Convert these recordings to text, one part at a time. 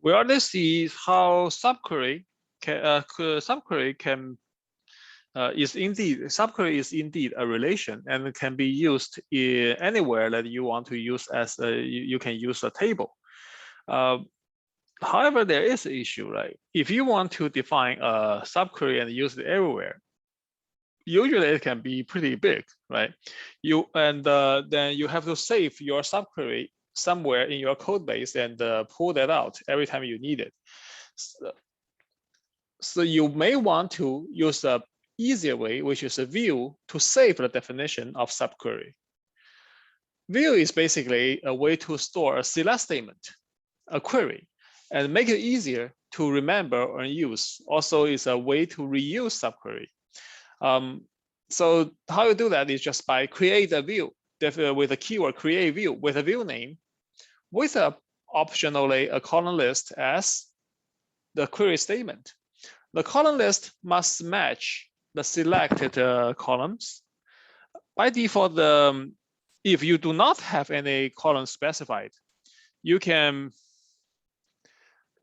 We already see how subquery is indeed a relation and can be used anywhere that you want to use as you can use a table. However, there is an issue, right? If you want to define a subquery and use it everywhere, usually it can be pretty big, right? Then you have to save your subquery somewhere in your code base and pull that out every time you need it. So you may want to use a easier way, which is a view, to save the definition of subquery. View is basically a way to store a select statement, a query, and make it easier to remember or use. Also, is a way to reuse subquery. So how you do that is just by create a view with a keyword create view with a view name, with optionally a column list as the query statement. The column list must match the selected columns. By default, if you do not have any column specified, you can,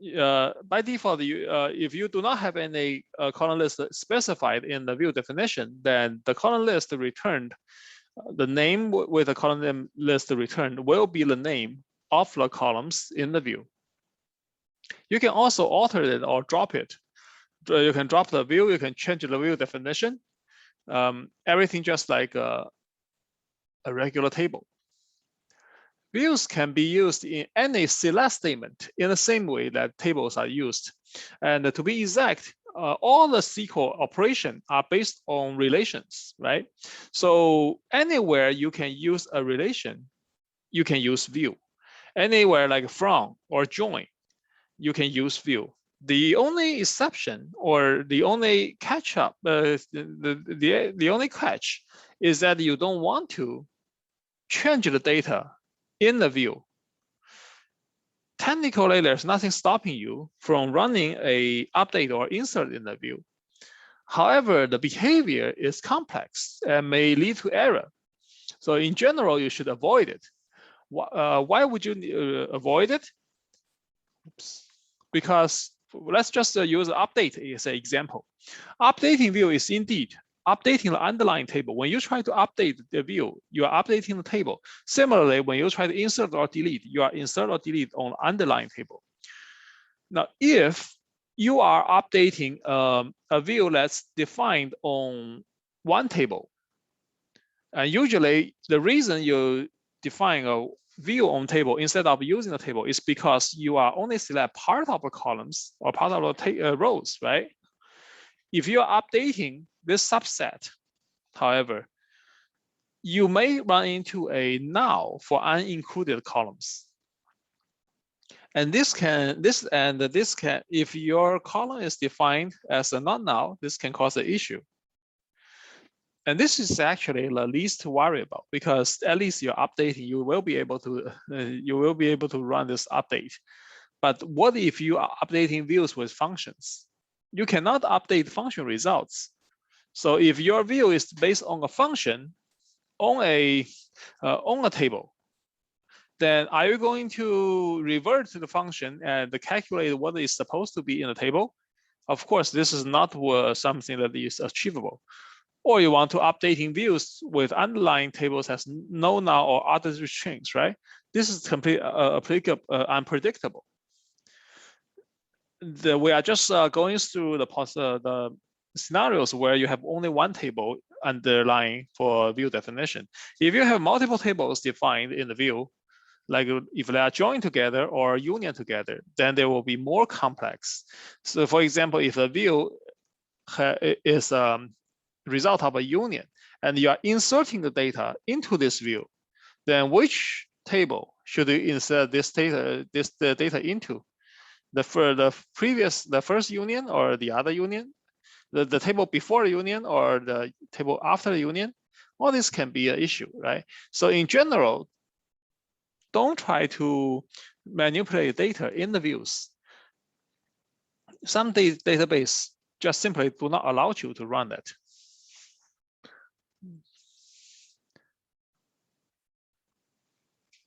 by default, if you do not have any column list specified in the view definition, then the column list returned, the name with the column list returned will be the name of the columns in the view. You can also alter it or drop it. You can drop the view, you can change the view definition, everything just like a regular table. Views can be used in any select statement in the same way that tables are used. And to be exact, all the SQL operations are based on relations, right? So anywhere you can use a relation, you can use view. Anywhere like from or join, you can use view. The only exception or the only catch up, the only catch is that you don't want to change the data in the view. Technically, there's nothing stopping you from running a update or insert in the view. However, the behavior is complex and may lead to error. So in general, you should avoid it. Why would you avoid it? Oops. Because let's just use update as an example. Updating view is indeed updating the underlying table. When you try to update the view, you are updating the table. Similarly, when you try to insert or delete, you are insert or delete on the underlying table. Now, if you are updating a view that's defined on one table, and usually the reason you define a view on table instead of using the table is because you are only select part of the columns or part of the rows, right? If you're updating this subset, however, you may run into a null for unincluded columns. And if your column is defined as a not null, this can cause an issue. And this is actually the least to worry about, because at least you're updating, you will be able to run this update. But what if you are updating views with functions? You cannot update function results. So if your view is based on a function on a table, then are you going to revert to the function and calculate what is supposed to be in the table? Of course, this is not something that is achievable. Or you want to updating views with underlying tables as no null or other strings, right? This is completely unpredictable. We are just going through the scenarios where you have only one table underlying for view definition. If you have multiple tables defined in the view, like if they are joined together or union together, then they will be more complex. So for example, if a view is result of a union and you are inserting the data into this view, then which table should you insert this data into? The first union or the other union? The table before the union or the table after the union? All this can be an issue, right? So in general, don't try to manipulate data in the views. Some database just simply do not allow you to run that.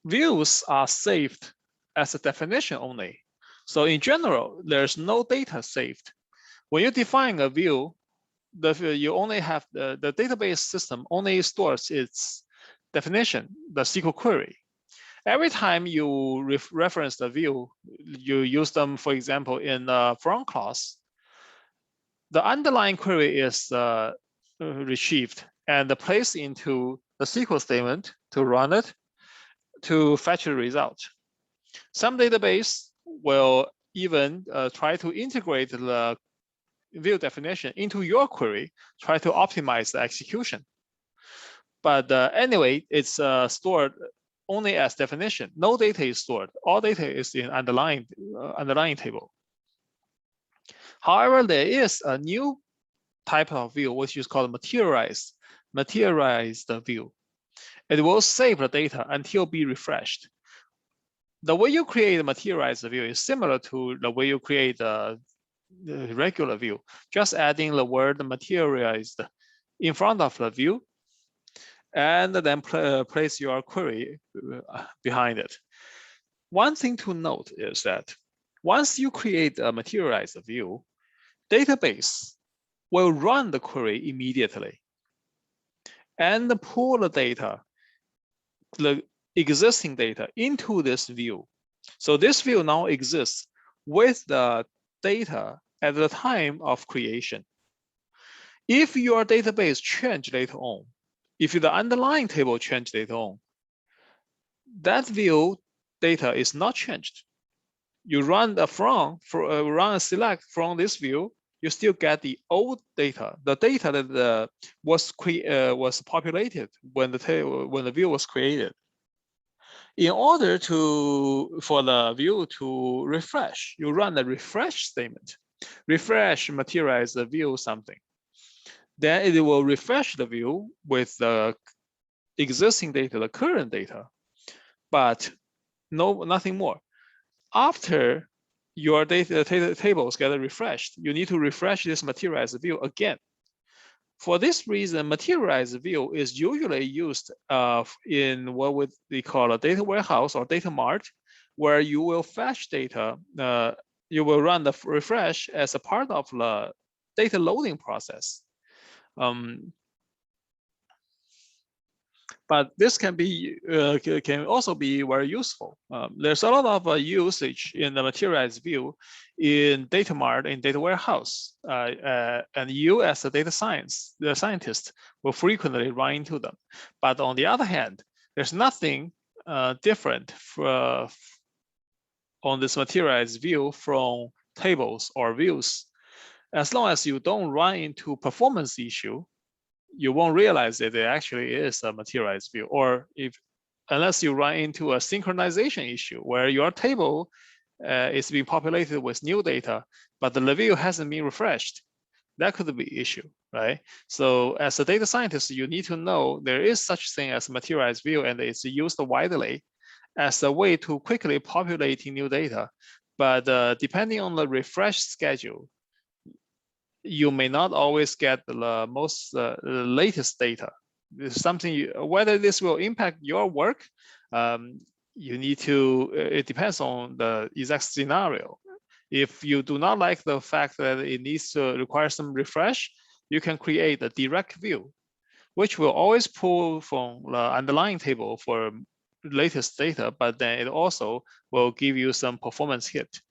Views are saved as a definition only. So in general, there's no data saved. When you define a view, you only have the database system only stores its definition, the SQL query. Every time you reference the view, you use them, for example, in a from clause, the underlying query is retrieved and placed into the SQL statement to run it, to fetch the result. Some database will even try to integrate the view definition into your query, try to optimize the execution. But anyway, it's stored only as definition. No data is stored. All data is in underlying table. However, there is a new type of view, which is called materialized view. It will save the data until be refreshed. The way you create a materialized view is similar to the way you create the regular view, just adding the word materialized in front of the view, and then place your query behind it. One thing to note is that once you create a materialized view, database will run the query immediately and pull the data, the existing data, into this view. So this view now exists with the data at the time of creation. If your database change later on, if the underlying table change later on, that view data is not changed. You run run a select from this view, you still get the old data, the data that was populated when the view was created. In order for the view to refresh, you run the refresh statement. Refresh materialize the view something. Then it will refresh the view with the existing data, the current data, but nothing more. After your data tables get refreshed, you need to refresh this materialized view again. For this reason, materialized view is usually used in what we call a data warehouse or data mart, where you will fetch data, you will run the refresh as a part of the data loading process. But this can also be very useful. There's a lot of usage in the materialized view in data mart, in data warehouse, and you as a data scientist will frequently run into them. But on the other hand, there's nothing different on this materialized view from tables or views. As long as you don't run into performance issue, you won't realize that it actually is a materialized view, or unless you run into a synchronization issue where your table is being populated with new data, but the view hasn't been refreshed. That could be an issue, right? So as a data scientist, you need to know there is such thing as materialized view, and it's used widely as a way to quickly populate new data. But depending on the refresh schedule, you may not always get the latest data. This is something, whether this will impact your work, you need to, it depends on the exact scenario. If you do not like the fact that it needs to require some refresh, you can create a direct view, which will always pull from the underlying table for latest data, but then it also will give you some performance hit.